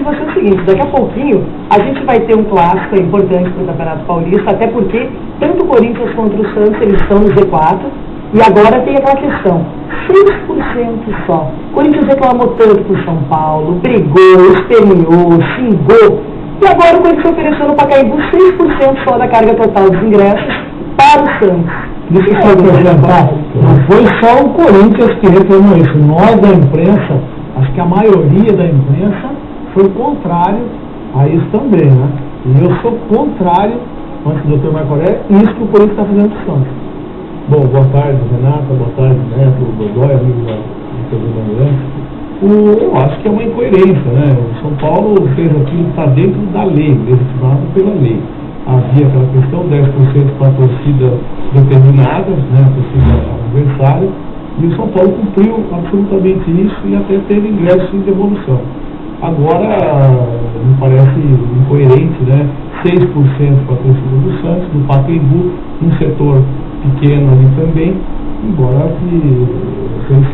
você o seguinte, daqui a pouquinho a gente vai ter um clássico importante para o Campeonato Paulista, até porque tanto o Corinthians quanto o Santos, eles estão no Z4, e agora tem aquela questão, 6% só. O Corinthians reclamou tanto por São Paulo, brigou, esperneou, xingou, e agora o Corinthians ofereceu no Pacaembu 6% só da carga total dos ingressos para o Santos. Deixa eu só acrescentar, não foi só o Corinthians que reclamou isso, nós da imprensa, acho que a maioria da imprensa foi contrário a isso também, né? E eu sou contrário, antes do Dr. Marco Aurélio, isso que o Corinthians está fazendo com o Santos. Bom, boa tarde, Renata, boa tarde, Neto, Godoy, amigo da Bandeirantes. Eu acho que é uma incoerência, né? O São Paulo fez aquilo que está dentro da lei, legislado pela lei. Havia aquela questão, 10% para a torcida determinada, né, a torcida adversária, e o São Paulo cumpriu absolutamente isso e até teve ingressos em devolução. Agora, me parece incoerente, né, 6% para a torcida do Santos, do Pacaembu, um setor pequeno ali também, embora que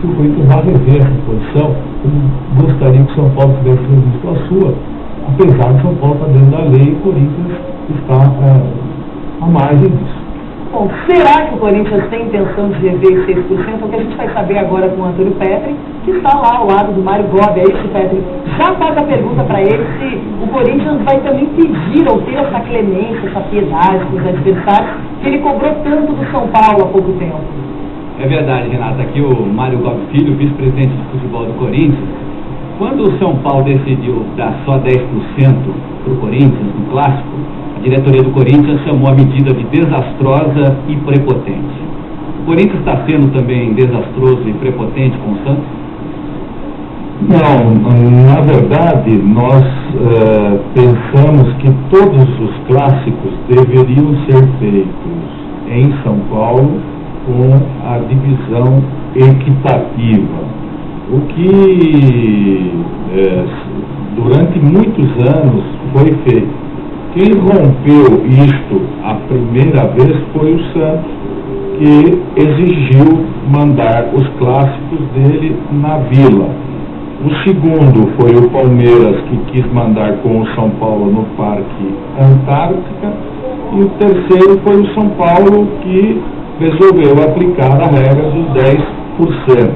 o Corinthians vá rever essa posição, eu gostaria que o São Paulo tivesse revisto a sua, apesar de São Paulo estar dentro da lei, o Corinthians está à margem disso. Bom, será que o Corinthians tem intenção de rever 6%? O que a gente vai saber agora com o Antônio Petri, que está lá ao lado do Mário Gobi. É isso, Petri? Já faz a pergunta para ele se o Corinthians vai também pedir ou ter essa clemência, essa piedade com os adversários, que ele cobrou tanto do São Paulo há pouco tempo. É verdade, Renata. Aqui o Mário Gobi Filho, vice-presidente de futebol do Corinthians. Quando o São Paulo decidiu dar só 10% para o Corinthians no Clássico, a diretoria do Corinthians chamou a medida de desastrosa e prepotente. O Corinthians está sendo também desastroso e prepotente com o Santos? Não, na verdade, nós pensamos que todos os clássicos deveriam ser feitos em São Paulo com a divisão equitativa. O que durante muitos anos foi feito. Quem rompeu isto a primeira vez foi o Santos, que exigiu mandar os clássicos dele na Vila. O segundo foi o Palmeiras, que quis mandar com o São Paulo no Parque Antártica. E o terceiro foi o São Paulo, que resolveu aplicar a regra dos 10%.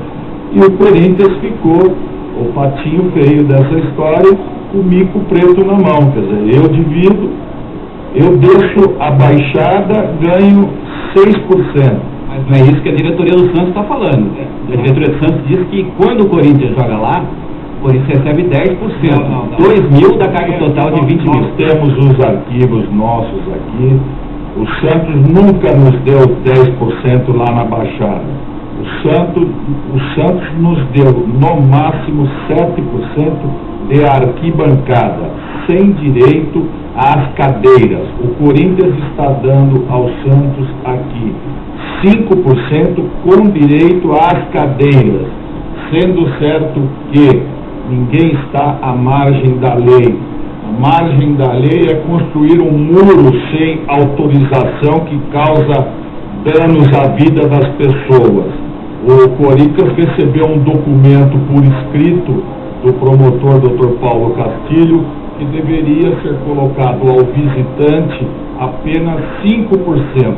E o Corinthians ficou o patinho feio dessa história, o mico preto na mão. Quer dizer, eu divido, eu deixo a baixada, ganho 6%. Mas não é isso que a diretoria do Santos está falando. A diretoria do Santos diz que quando o Corinthians joga lá, o Corinthians recebe 10%. 2 mil da carga total de 20 mil. Nós temos os arquivos nossos aqui. O Santos nunca nos deu 10% lá na baixada. O Santos nos deu no máximo 7% de arquibancada, sem direito às cadeiras. O Corinthians está dando ao Santos aqui 5% com direito às cadeiras, sendo certo que ninguém está à margem da lei. A margem da lei é construir um muro sem autorização que causa danos à vida das pessoas. O Corinthians recebeu um documento por escrito do promotor Dr. Paulo Castilho que deveria ser colocado ao visitante apenas 5%.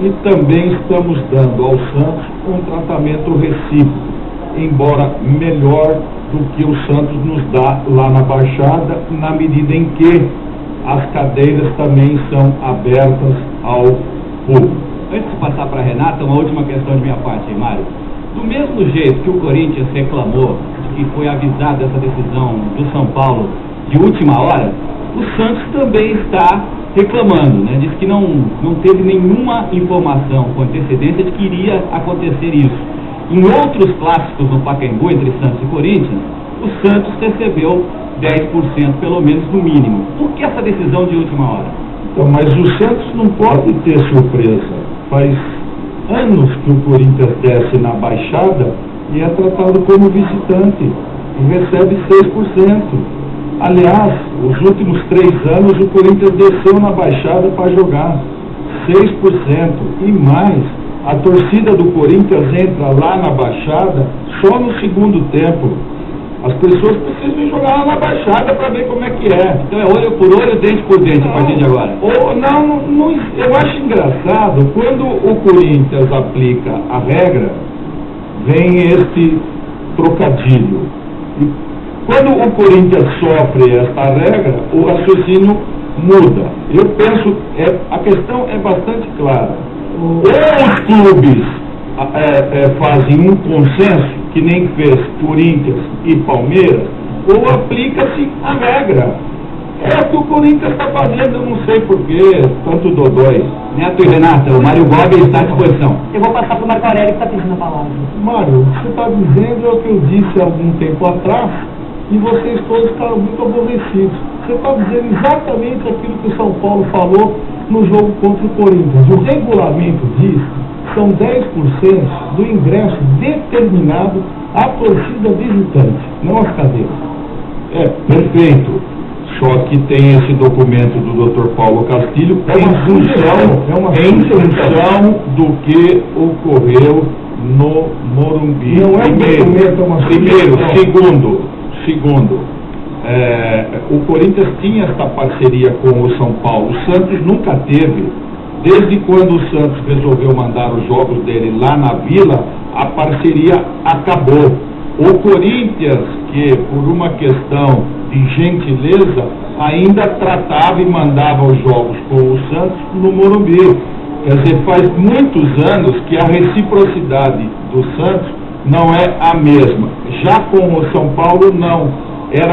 E também estamos dando ao Santos um tratamento recíproco, embora melhor do que o Santos nos dá lá na Baixada, na medida em que as cadeiras também são abertas ao público. Antes de passar para a Renata, uma última questão de minha parte, aí, Mário. Do mesmo jeito que o Corinthians reclamou de que foi avisado dessa decisão do São Paulo de última hora, o Santos também está reclamando, né? Diz que não teve nenhuma informação com antecedência de que iria acontecer isso. Em outros clássicos no Pacaembu, entre Santos e Corinthians, o Santos recebeu 10% pelo menos no mínimo. Por que essa decisão de última hora? Então, mas o Santos não pode ter surpresa. Faz anos que o Corinthians desce na Baixada e é tratado como visitante e recebe 6%. Aliás, os últimos 3 anos o Corinthians desceu na Baixada para jogar 6% e mais. A torcida do Corinthians entra lá na Baixada só no segundo tempo. As pessoas precisam jogar lá na Baixada para ver como é que é. Então é olho por olho, dente por dente a partir de agora. Eu acho engraçado, quando o Corinthians aplica a regra, vem este trocadilho. E quando o Corinthians sofre esta regra, o raciocínio muda. Eu penso, a questão é bastante clara. Ou os clubes fazem um consenso, que nem fez Corinthians e Palmeiras, ou aplica-se a regra. É o que o Corinthians está fazendo, eu não sei porquê, tanto dodói. Neto e Renata, o Mário Gobi está à disposição. Eu vou passar para o Marco Aurélio, que está pedindo a palavra. Mário, o que você está dizendo é o que eu disse há algum tempo atrás, e vocês todos ficaram muito aborrecidos. Você está dizendo exatamente aquilo que o São Paulo falou no jogo contra o Corinthians. O regulamento diz que são 10% do ingresso determinado à torcida visitante, não às cadeiras. Perfeito. Só que tem esse documento do Dr. Paulo Castilho em função do que ocorreu no Morumbi. Não é um documento, é uma Primeiro, segundo, o Corinthians tinha esta parceria com o São Paulo. O Santos nunca teve. Desde quando o Santos resolveu mandar os jogos dele lá na Vila, a parceria acabou. O Corinthians, que por uma questão de gentileza, ainda tratava e mandava os jogos com o Santos no Morumbi. Quer dizer, faz muitos anos que a reciprocidade do Santos não é a mesma. Já com o São Paulo, não.